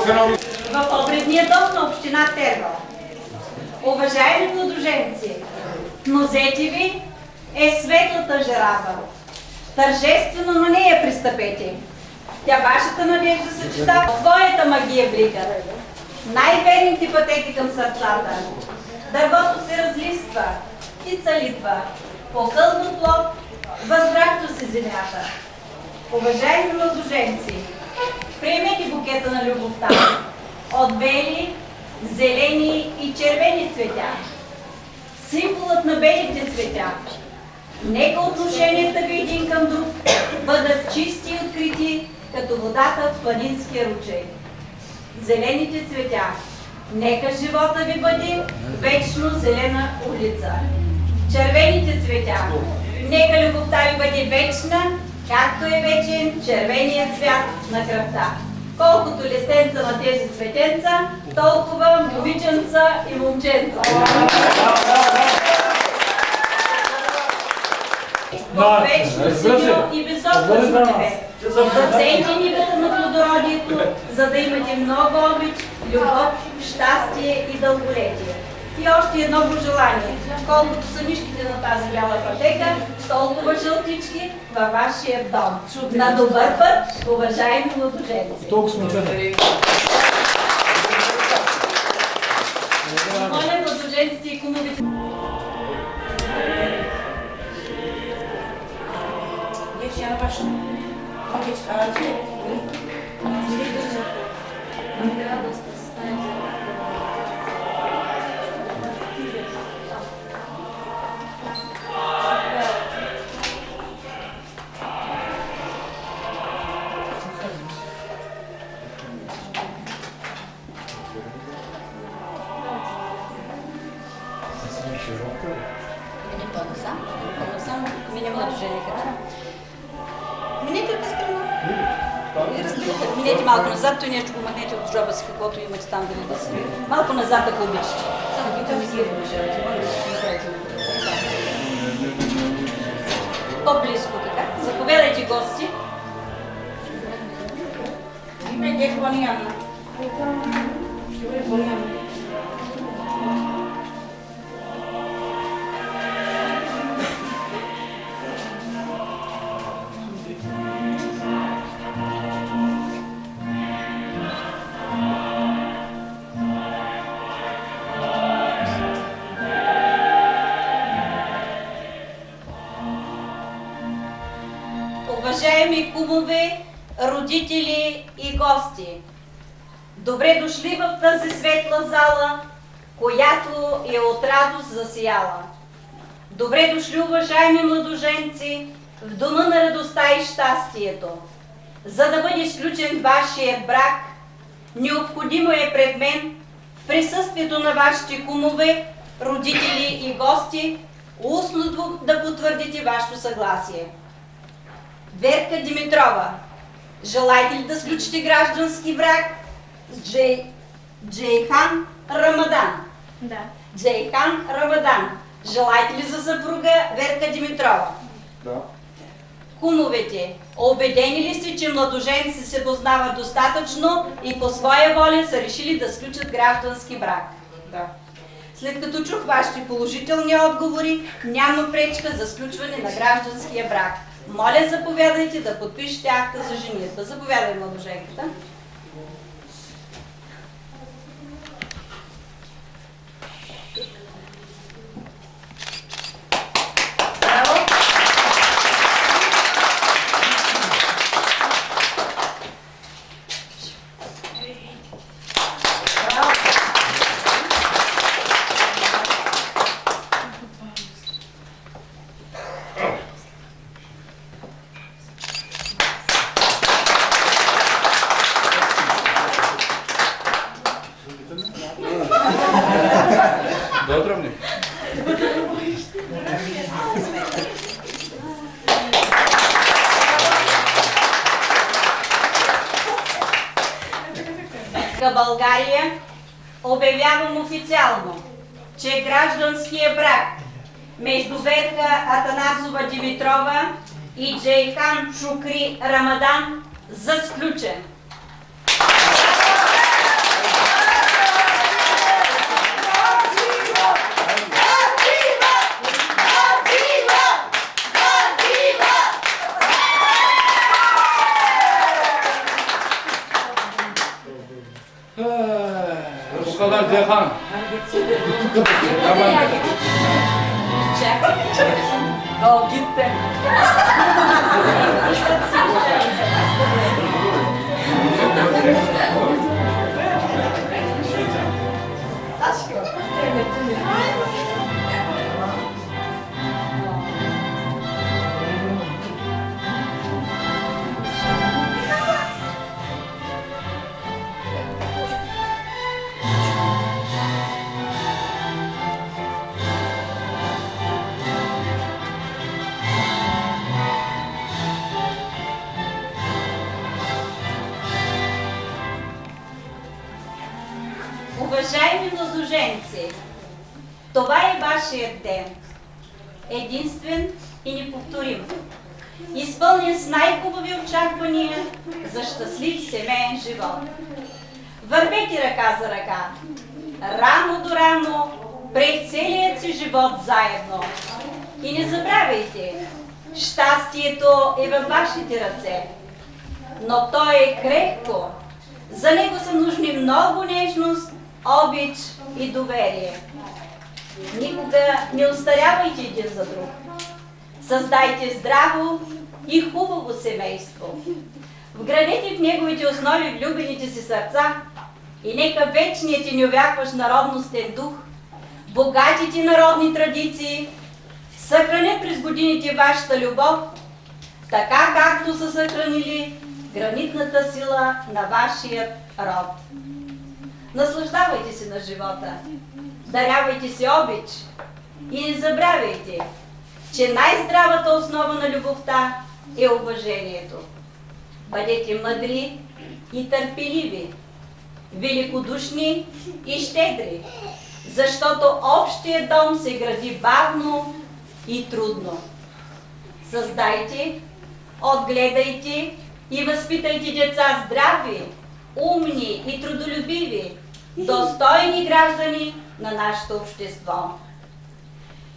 В обредния дом на община Тервел. Уважаеми младоженци, в нозете ви е светлата жерава. Тържествено на нея пристъпете. Тя вашата надежда съчетава, твоята магия блика. Най-верните пътеки към сърцата. Дървото се разлиства, птица литва, покълва плод, възвраща се земята. Уважаеми младоженци, приемете букета на любовта от бели, зелени и червени цветя. Символът на белите цветя. Нека отношенията ви един към друг бъдат чисти и открити, като водата в планинския ручей. Зелените цветя. Нека живота ви бъде вечно зелена улица. Червените цветя. Нека любовта ви бъде вечна, както е вечен червеният цвят на кръвта. Колкото листенца на тези цветенца, толкова момиченца и момченца. В вечно синьо и безоблачно небе. Засейте нивата на плодородието, за да имате много обич, любов, щастие и дълголетие. И още едно пожелание. Колкото са мишките на тази бяла пътека, толкова жълтички във вашия дом. На добър път, уважаеми младоженци! Моля младоженците и кумовите. Минем младожениката. Минете от страна. Минете малко назад, той нещо го махнете от джоба си, каквото имате там да си. Малко назад, ако обичате. По-близко така. Заповядайте, гости. Уважаеми кумове, родители и гости, добре дошли в тази светла зала, която е от радост засияла. Добре дошли, уважаеми младоженци, в дома на радостта и щастието. За да бъде сключен вашият брак, необходимо е пред мен, в присъствието на вашите кумове, родители и гости, устно да потвърдите вашето съгласие. Верка Димитрова, желаете ли да сключите граждански брак с Джейхан Рамадан? Да. Джейхан Рамадан, желаете ли за съпруга Верка Димитрова? Да. Кумовете, убедени ли сте, че младоженци се познават достатъчно и по своя воля са решили да сключат граждански брак? Да. След като чух вашите положителни отговори, няма пречка за сключване на гражданския брак. Моля, заповядайте да подпишете акта за женитба. Заповядай, младоженката. Браво! Браво! Додробник. България обявявам официално, че гражданския брак между Верка Атанасова Димитрова и Джейхан Шукри Рамадан за сключен. Oradan Ceyhan. Tamam. Go, gitti. Уважаеми младоженци, това е вашият ден. Единствен и неповторим. Изпълнен с най-хубави очаквания за щастлив семейен живот. Вървете ръка за ръка, рамо до рамо, през целият си живот заедно. И не забравяйте, щастието е във вашите ръце, но то е крехко. За него са нужни много нежност, обич и доверие. Никога не остарявайте един за друг. Създайте здраво и хубаво семейство. Вградете в неговите основи влюбените си сърца и нека вечният и неувякващ народностен дух, богатите народни традиции съхранят през годините вашата любов, така както са съхранили гранитната сила на вашият род. Наслаждавайте се на живота, дарявайте си обич и не забравяйте, че най-здравата основа на любовта е уважението. Бъдете мъдри и търпеливи, великодушни и щедри, защото общият дом се гради бавно и трудно. Създайте, отгледайте и възпитайте деца здрави, умни и трудолюбиви, достойни граждани на нашето общество.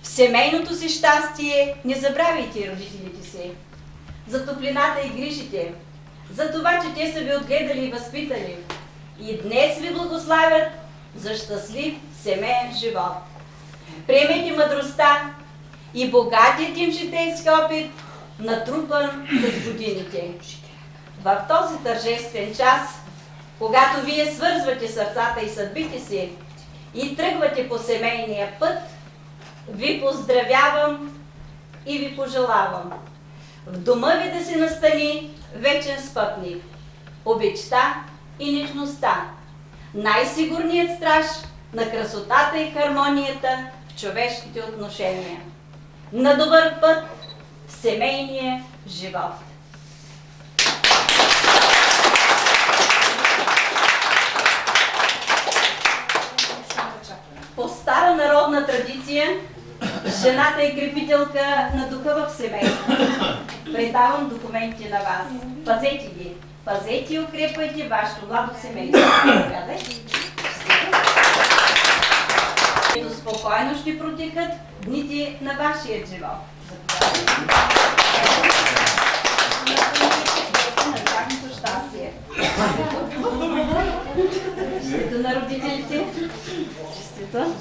В семейното си щастие не забравяйте родителите си, за топлината и грижите, за това, че те са ви отгледали и възпитали и днес ви благославят за щастлив семейен живот. Приемете мъдростта и богатият им житейски опит, натрупан с годините. В този тържествен час, когато вие свързвате сърцата и съдбите си и тръгвате по семейния път, ви поздравявам и ви пожелавам в дома ви да се настани вечен спътник, обичта и нежността, най-сигурният страж на красотата и хармонията в човешките отношения, на добър път в семейния живот. По стара народна традиция, жената е крепителка на духа в семейството. Предавам документите на вас. Пазете ги. Пазете и укрепвайте вашето младо семейство. Спокойно ще протекат дните на вашия живот. На тяхното щастие. Честито на родителите. Честито.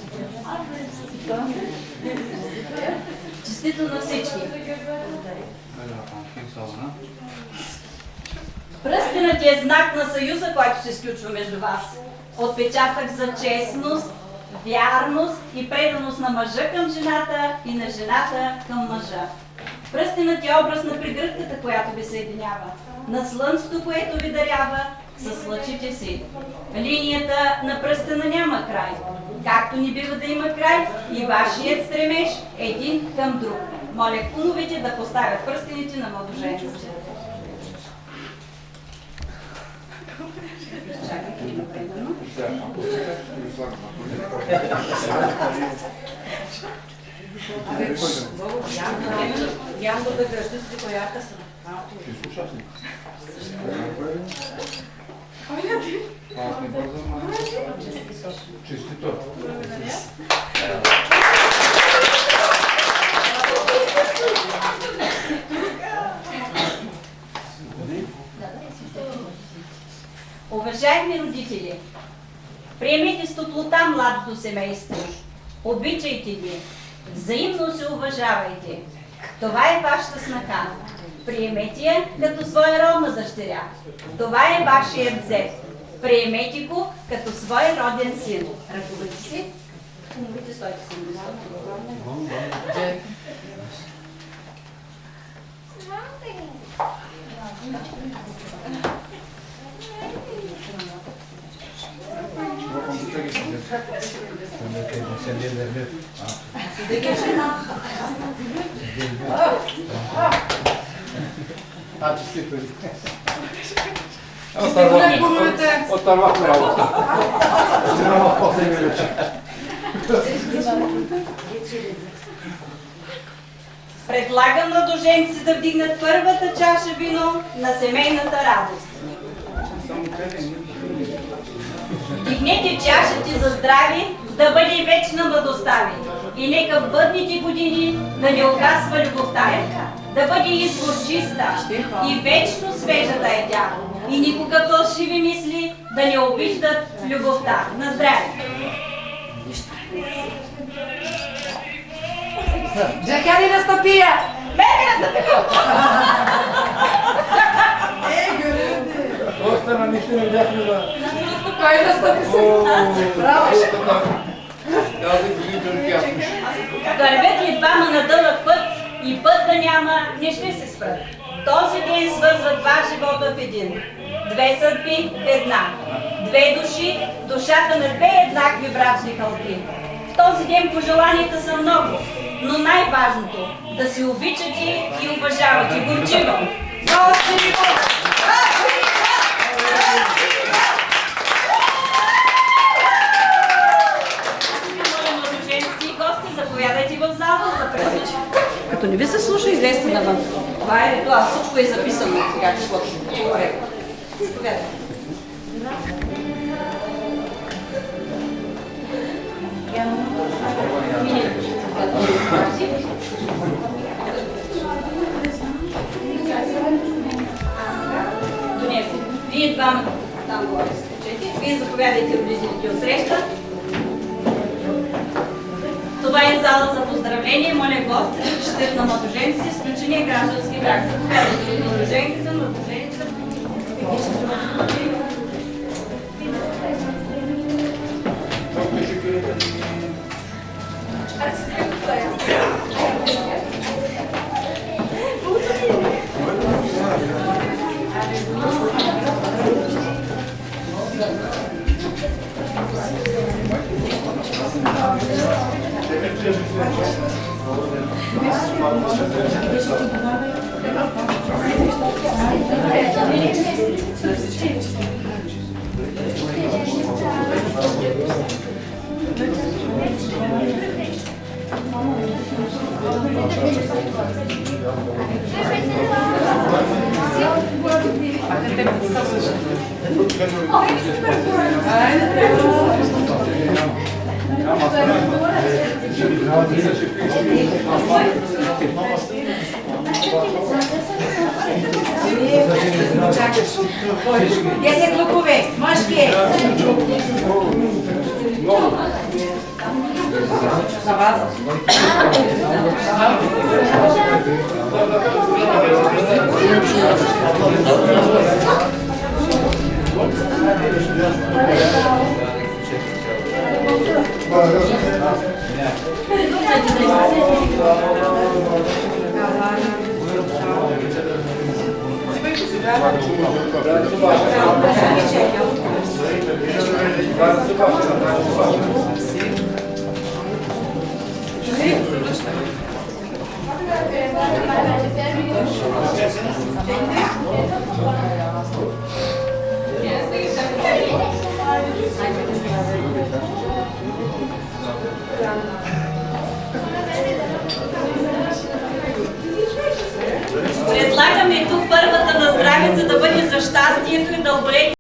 Честито на всички. Пръстенът е знак на съюза, който се сключва между вас. Отпечатък за честност, вярност и преданост на мъжа към жената и на жената към мъжа. Пръстенът е образ на прегръдката, която ви съединява, на слънцето, което ви дарява с лъчите си. Линията на пръстена няма край. Както не бива да има край, и вашият стремеж един към друг. Моля кумовете да поставят пръстените на младоженците. Чакайте ги напредано. Янго да гръжда си коята съм. Аз не бързам, честито. Уважаеми родители, Приемете с топлота младото семейство. Обичайте ги. Взаимно се уважавайте. Това е вашата снаха. Приемете я като своя родна дъщеря. Това е вашият зет. Приемете го като свой роден син. Ръководите си. Умовите стойте си. Честито. Отървахме работа. Предлагам младоженци да вдигнат първата чаша вино на семейната радост. Вдигнете чашите за здраве, да бъде вечна младостта ви. И нека в бъдните години да не угасва любовта ви. Да бъде извор чиста и вечно свежа да е тя. И никога фалшиви мисли да не обиждат любовта. На здраве! Джакяни настъпия! Остана нищо не бяхме да... Кой настъпи се? Браво! Даже години държи Вървят ли двама на дълъг път и път да няма, не ще се спрат. Този ден свързват два живота в един. Две съдби в една. Две души, душата на две еднакви брачни хълби. В този ден пожеланията са много, но най-важното – да се обичате и уважавате горчиво. Заповядайте в зала за превече. Като не ви се слуша, излезте навън. Това е ритуал, всичко е записано сега, каквото ще говоря. Заповядайте. Донесе. Вие двамата там горе скачете. Вие заповядайте родителите от среща. Това е зала за поздравление. Моля гостите, четири на младоженци, изключения граждански брак. Заповядайте младоженките, младоженците. Десет лукове, мъж пие. За вас. Предлагаме тук първата на здраве, за да бъде за щастието и дълголетие.